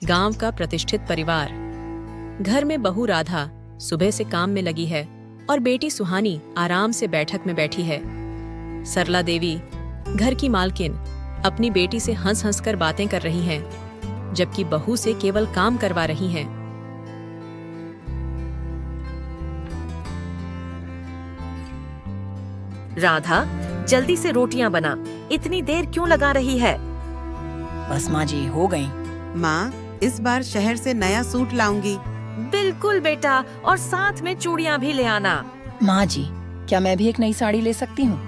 गांव का प्रतिष्ठित परिवार। घर में बहू राधा सुबह से काम में लगी है और बेटी सुहानी आराम से बैठक में बैठी है। सरला देवी, घर की मालकिन, अपनी बेटी से हंस हंस कर बातें कर रही हैं, जबकि बहू से केवल काम करवा रही हैं। राधा, जल्दी से रोटियां बना। इतनी देर क्यों लगा रही है? बस माँ जी, हो गई। माँ, इस बार शहर से नया सूट लाऊंगी। बिल्कुल बेटा, और साथ में चूड़ियां भी ले आना। माँ जी, क्या मैं भी एक नई साड़ी ले सकती हूँ?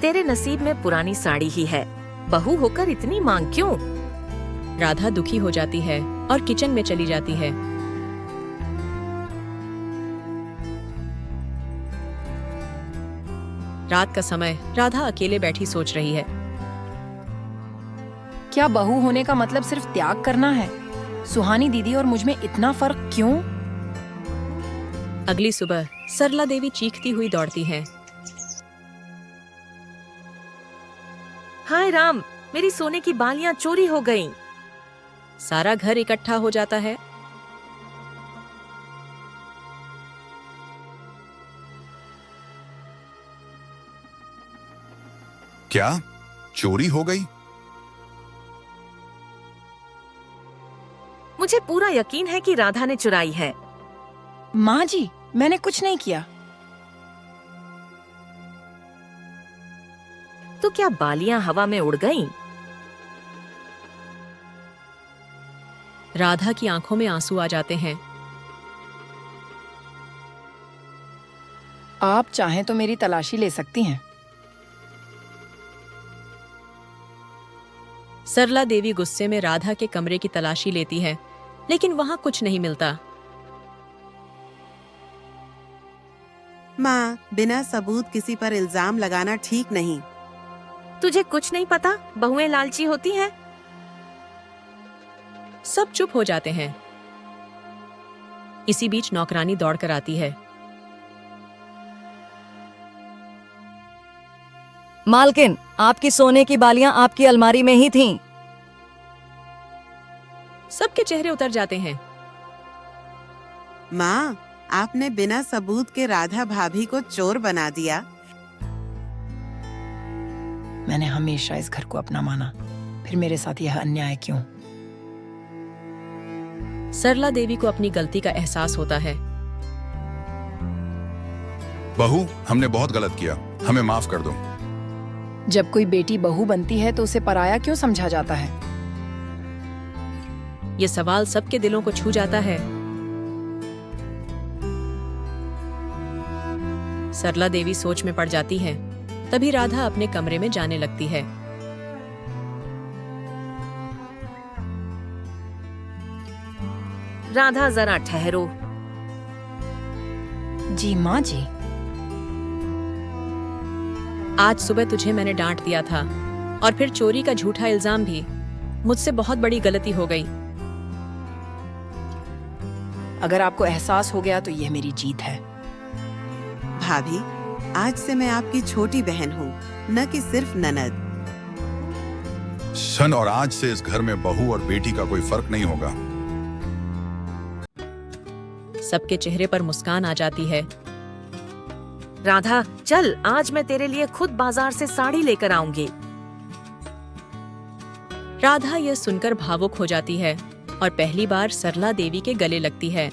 तेरे नसीब में पुरानी साड़ी ही है। बहू होकर इतनी मांग क्यों? राधा दुखी हो जाती है और किचन में चली जाती है। रात का समय, राधा अकेले बैठी सोच रही है। क्या बहू होने का मतलब सिर्फ त्याग करना है? सुहानी दीदी और मुझ में इतना फर्क क्यों? अगली सुबह सरला देवी चीखती हुई दौड़ती है। हाय राम, मेरी सोने की बालियां चोरी हो गईं। सारा घर इकट्ठा हो जाता है। क्या चोरी हो गई? मुझे पूरा यकीन है कि राधा ने चुराई है। माँ जी, मैंने कुछ नहीं किया। तो क्या बालियां हवा में उड़ गईं? राधा की आंखों में आंसू आ जाते हैं। आप चाहें तो मेरी तलाशी ले सकती हैं। सरला देवी गुस्से में राधा के कमरे की तलाशी लेती है, लेकिन वहां कुछ नहीं मिलता। माँ, बिना सबूत किसी पर इल्जाम लगाना ठीक नहीं। तुझे कुछ नहीं पता? बहुएं लालची होती हैं। सब चुप हो जाते हैं। इसी बीच नौकरानी दौड़कर आती है। मालकिन, आपकी सोने की बालियां आपकी अलमारी में ही थीं। सबके चेहरे उतर जाते हैं। माँ, आपने बिना सबूत के राधा भाभी को चोर बना दिया। मैंने हमेशा इस घर को अपना माना, फिर मेरे साथ यह अन्याय क्यों? सरला देवी को अपनी गलती का एहसास होता है। बहू, हमने बहुत गलत किया, हमें माफ कर दो। जब कोई बेटी बहू बनती है तो उसे पराया क्यों समझा जाता है? ये सवाल सबके दिलों को छू जाता है। सरला देवी सोच में पड़ जाती है। तभी राधा अपने कमरे में जाने लगती है। राधा, जरा ठहरो। जी माँ जी। आज सुबह तुझे मैंने डांट दिया था और फिर चोरी का झूठा इल्जाम भी। मुझसे बहुत बड़ी गलती हो गई। अगर आपको एहसास हो गया तो यह मेरी जीत है। भाभी, आज से मैं आपकी छोटी बहन हूँ, न कि सिर्फ ननद। सन और आज से इस घर में बहू और बेटी का कोई फर्क नहीं होगा। सबके चेहरे पर मुस्कान आ जाती है। राधा, चल, आज मैं तेरे लिए खुद बाजार से साड़ी लेकर आऊंगी। राधा यह सुनकर भावुक हो जाती है और पहली बार सरला देवी के गले लगती है।